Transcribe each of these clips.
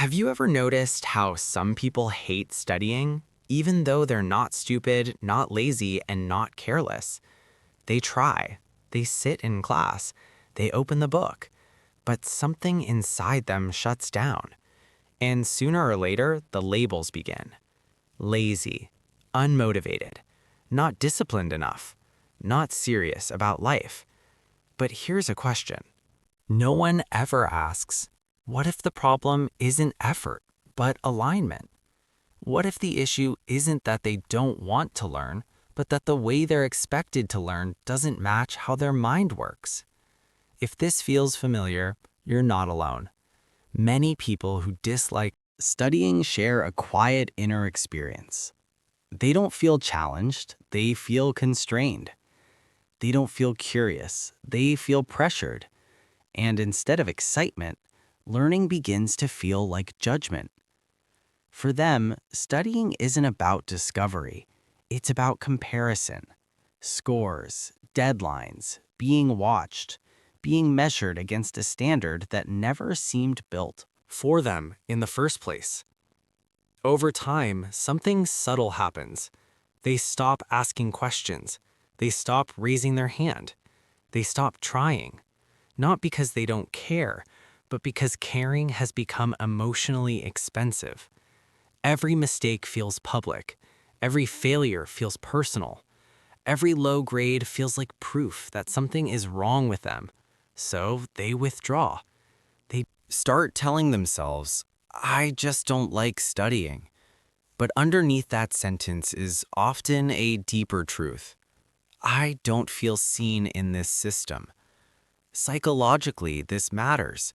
Have you ever noticed how some people hate studying, even though they're not stupid, not lazy, and not careless? They try, they sit in class, they open the book, but something inside them shuts down. And sooner or later, the labels begin. Lazy, unmotivated, not disciplined enough, not serious about life. But here's a question. No one ever asks, what if the problem isn't effort, but alignment? What if the issue isn't that they don't want to learn, but that the way they're expected to learn doesn't match how their mind works? If this feels familiar, you're not alone. Many people who dislike studying share a quiet inner experience. They don't feel challenged, they feel constrained. They don't feel curious, they feel pressured. And instead of excitement, learning begins to feel like judgment. For them, studying isn't about discovery. It's about comparison, scores, deadlines, being watched, being measured against a standard that never seemed built for them in the first place. Over time, something subtle happens. They stop asking questions. They stop raising their hand. They stop trying. Not because they don't care, but because caring has become emotionally expensive. Every mistake feels public. Every failure feels personal. Every low grade feels like proof that something is wrong with them. So they withdraw. They start telling themselves, I just don't like studying. But underneath that sentence is often a deeper truth. I don't feel seen in this system. Psychologically, this matters.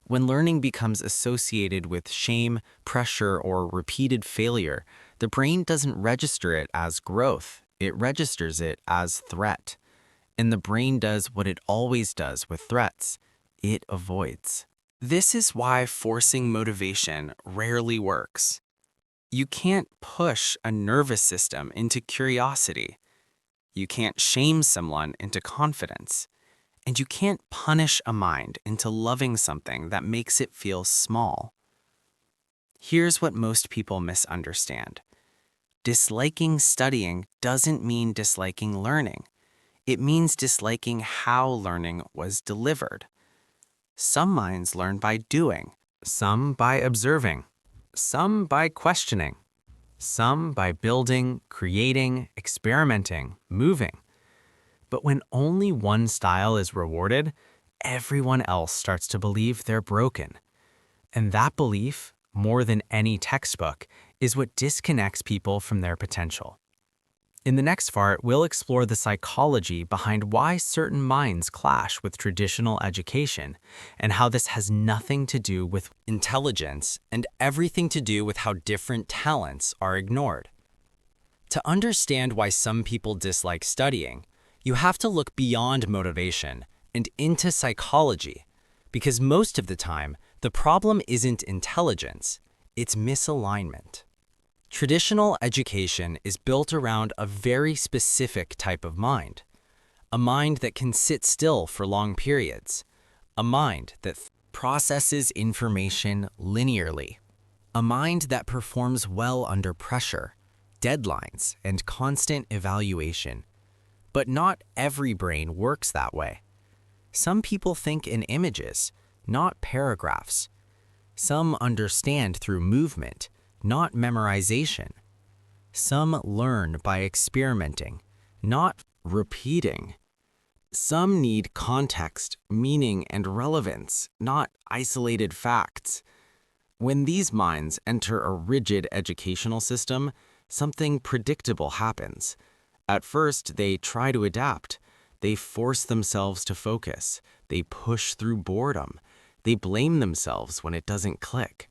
When learning becomes associated with shame, pressure, or repeated failure, the brain doesn't register it as growth, it registers it as threat. And the brain does what it always does with threats. It avoids. This is why forcing motivation rarely works. You can't push a nervous system into curiosity. You can't shame someone into confidence. And you can't punish a mind into loving something that makes it feel small. Here's what most people misunderstand. Disliking studying doesn't mean disliking learning. It means disliking how learning was delivered. Some minds learn by doing, some by observing, some by questioning, some by building, creating, experimenting, moving. But when only one style is rewarded, everyone else starts to believe they're broken. And that belief, more than any textbook, is what disconnects people from their potential. In the next part, we'll explore the psychology behind why certain minds clash with traditional education and how this has nothing to do with intelligence and everything to do with how different talents are ignored. To understand why some people dislike studying, you have to look beyond motivation and into psychology, because most of the time, the problem isn't intelligence, it's misalignment. Traditional education is built around a very specific type of mind, a mind that can sit still for long periods, a mind that processes information linearly, a mind that performs well under pressure, deadlines, and constant evaluation. But not every brain works that way. Some people think in images, not paragraphs. Some understand through movement, not memorization. Some learn by experimenting, not repeating. Some need context, meaning, and relevance, not isolated facts. When these minds enter a rigid educational system, something predictable happens. At first, they try to adapt. They force themselves to focus. They push through boredom. They blame themselves when it doesn't click.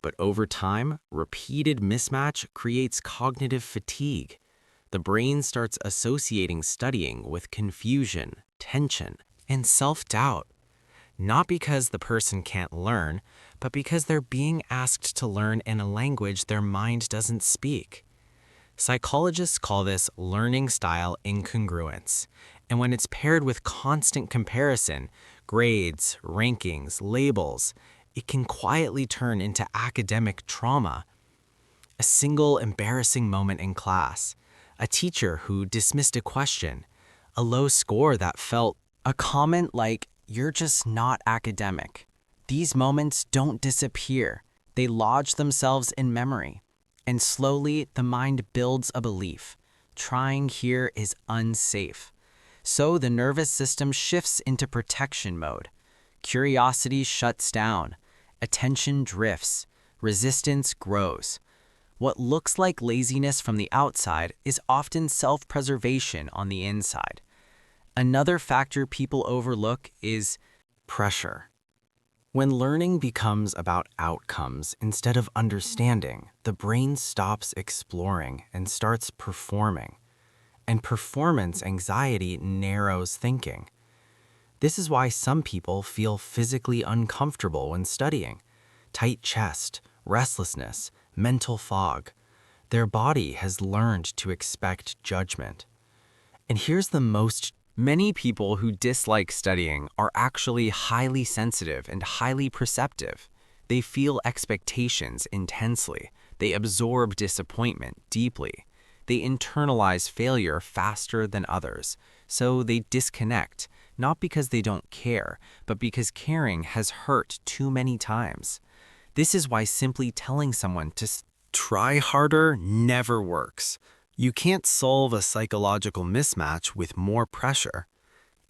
But over time, repeated mismatch creates cognitive fatigue. The brain starts associating studying with confusion, tension, and self-doubt. Not because the person can't learn, but because they're being asked to learn in a language their mind doesn't speak. Psychologists call this learning style incongruence, and when it's paired with constant comparison, grades, rankings, labels, it can quietly turn into academic trauma. A single embarrassing moment in class, a teacher who dismissed a question, a low score that felt, a comment like, "You're just not academic." These moments don't disappear. They lodge themselves in memory. And slowly, the mind builds a belief. Trying here is unsafe. So the nervous system shifts into protection mode. Curiosity shuts down. Attention drifts. Resistance grows. What looks like laziness from the outside is often self-preservation on the inside. Another factor people overlook is pressure. When learning becomes about outcomes instead of understanding, the brain stops exploring and starts performing. And performance anxiety narrows thinking. This is why some people feel physically uncomfortable when studying. Tight chest, restlessness, mental fog. Their body has learned to expect judgment. And here's the most many people who dislike studying are actually highly sensitive and highly perceptive. They feel expectations intensely. They absorb disappointment deeply. They internalize failure faster than others. So they disconnect, not because they don't care, but because caring has hurt too many times. This is why simply telling someone to try harder never works. You can't solve a psychological mismatch with more pressure.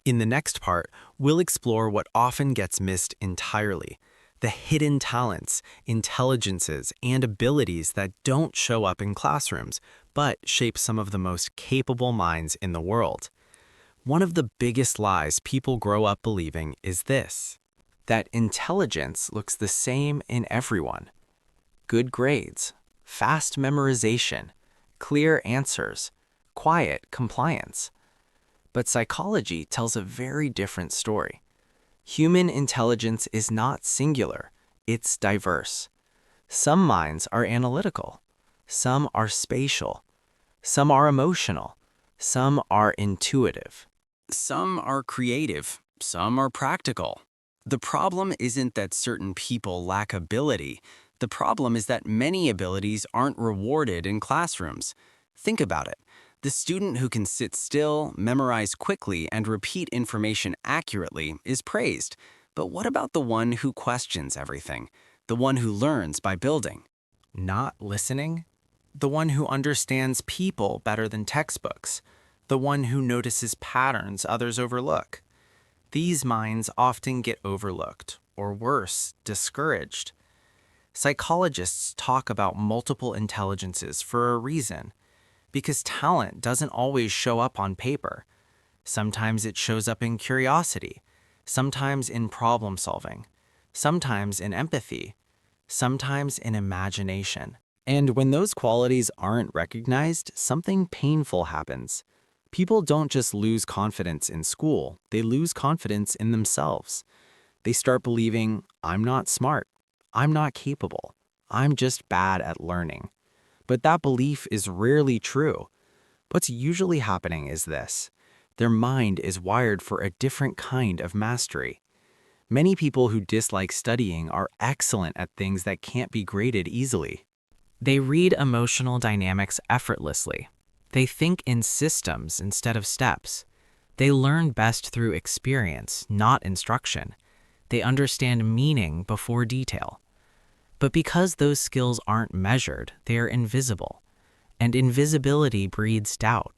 In the next part, we'll explore what often gets missed entirely: the hidden talents, intelligences, and abilities that don't show up in classrooms, but shape some of the most capable minds in the world. One of the biggest lies people grow up believing is this: that intelligence looks the same in everyone. Good grades, fast memorization, clear answers, quiet compliance. But psychology tells a very different story. Human intelligence is not singular, it's diverse. Some minds are analytical, some are spatial, some are emotional, some are intuitive. Some are creative, some are practical. The problem isn't that certain people lack ability. The problem is that many abilities aren't rewarded in classrooms. Think about it. The student who can sit still, memorize quickly, and repeat information accurately is praised. But what about the one who questions everything? The one who learns by building? Not listening? The one who understands people better than textbooks? The one who notices patterns others overlook? These minds often get overlooked, or worse, discouraged. Psychologists talk about multiple intelligences for a reason. Because talent doesn't always show up on paper. Sometimes it shows up in curiosity, sometimes in problem solving, sometimes in empathy, sometimes in imagination. And when those qualities aren't recognized, something painful happens. People don't just lose confidence in school, they lose confidence in themselves. They start believing, "I'm not smart, I'm not capable, I'm just bad at learning." But that belief is rarely true. What's usually happening is this: their mind is wired for a different kind of mastery. Many people who dislike studying are excellent at things that can't be graded easily. They read emotional dynamics effortlessly. They think in systems instead of steps. They learn best through experience, not instruction. They understand meaning before detail. But because those skills aren't measured, they are invisible. And invisibility breeds doubt.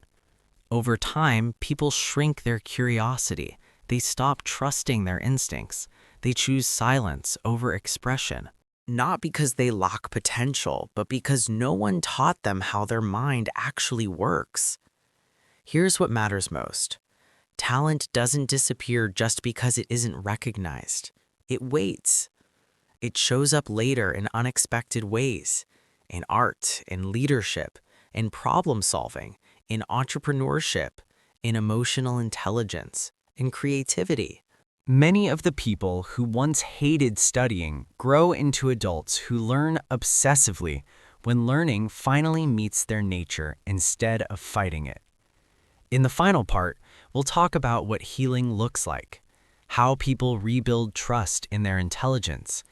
Over time, people shrink their curiosity. They stop trusting their instincts. They choose silence over expression. Not because they lack potential, but because no one taught them how their mind actually works. Here's what matters most. Talent doesn't disappear just because it isn't recognized. It waits. It shows up later in unexpected ways, in art, in leadership, in problem solving, in entrepreneurship, in emotional intelligence, in creativity. Many of the people who once hated studying grow into adults who learn obsessively when learning finally meets their nature instead of fighting it. In the final part, we'll talk about what healing looks like, how people rebuild trust in their intelligence,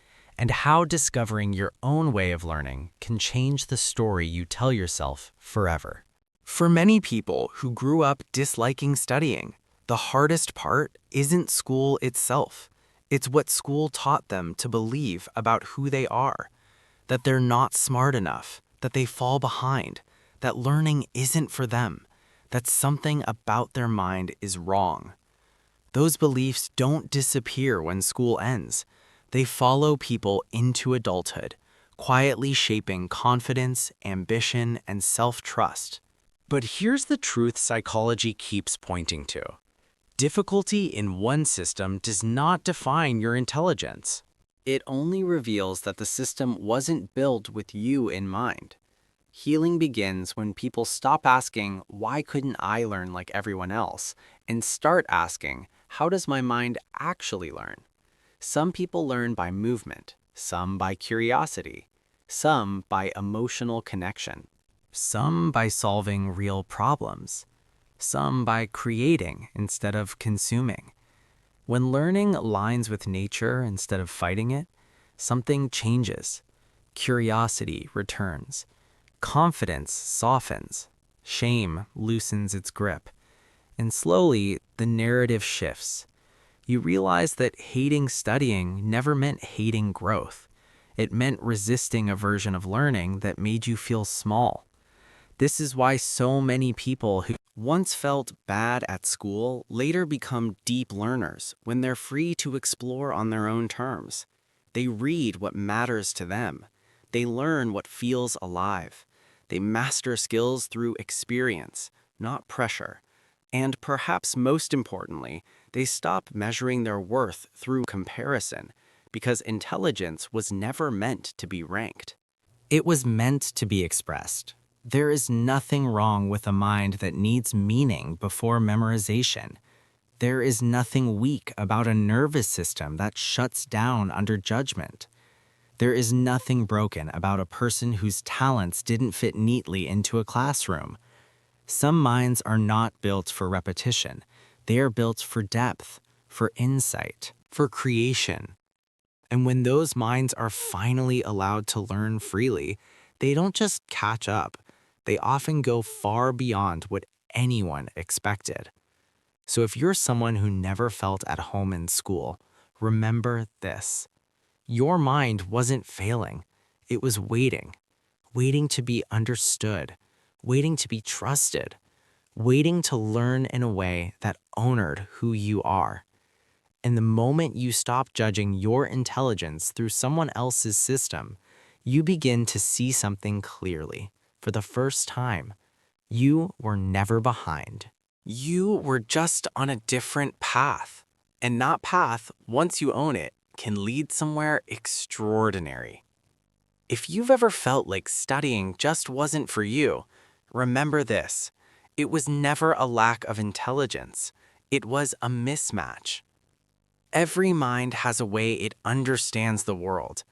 and how discovering your own way of learning can change the story you tell yourself forever. For many people who grew up disliking studying, the hardest part isn't school itself. It's what school taught them to believe about who they are, that they're not smart enough, that they fall behind, that learning isn't for them, that something about their mind is wrong. Those beliefs don't disappear when school ends. They follow people into adulthood, quietly shaping confidence, ambition, and self-trust. But here's the truth psychology keeps pointing to. Difficulty in one system does not define your intelligence. It only reveals that the system wasn't built with you in mind. Healing begins when people stop asking, "Why couldn't I learn like everyone else?" and start asking, "How does my mind actually learn?" Some people learn by movement, some by curiosity, some by emotional connection, some by solving real problems, some by creating instead of consuming. When learning aligns with nature instead of fighting it, something changes. Curiosity returns. Confidence softens. Shame loosens its grip. And slowly, the narrative shifts. You realize that hating studying never meant hating growth. It meant resisting a version of learning that made you feel small. This is why so many people who once felt bad at school later become deep learners when they're free to explore on their own terms. They read what matters to them. They learn what feels alive. They master skills through experience, not pressure. And perhaps most importantly, they stop measuring their worth through comparison, because intelligence was never meant to be ranked. It was meant to be expressed. There is nothing wrong with a mind that needs meaning before memorization. There is nothing weak about a nervous system that shuts down under judgment. There is nothing broken about a person whose talents didn't fit neatly into a classroom. Some minds are not built for repetition. They are built for depth, for insight, for creation. And when those minds are finally allowed to learn freely, they don't just catch up. They often go far beyond what anyone expected. So if you're someone who never felt at home in school, remember this. Your mind wasn't failing. It was waiting, waiting to be understood, waiting to be trusted, waiting to learn in a way that honored who you are. And the moment you stop judging your intelligence through someone else's system, you begin to see something clearly. For the first time, you were never behind. You were just on a different path. And that path, once you own it, can lead somewhere extraordinary. If you've ever felt like studying just wasn't for you, remember this. It was never a lack of intelligence. It was a mismatch. Every mind has a way it understands the world.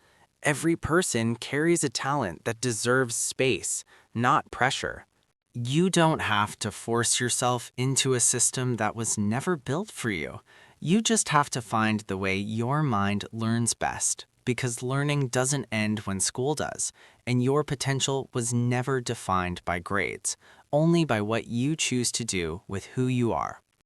Every person carries a talent that deserves space, not pressure. You don't have to force yourself into a system that was never built for you. You just have to find the way your mind learns best, because learning doesn't end when school does, and your potential was never defined by grades, only by what you choose to do with who you are.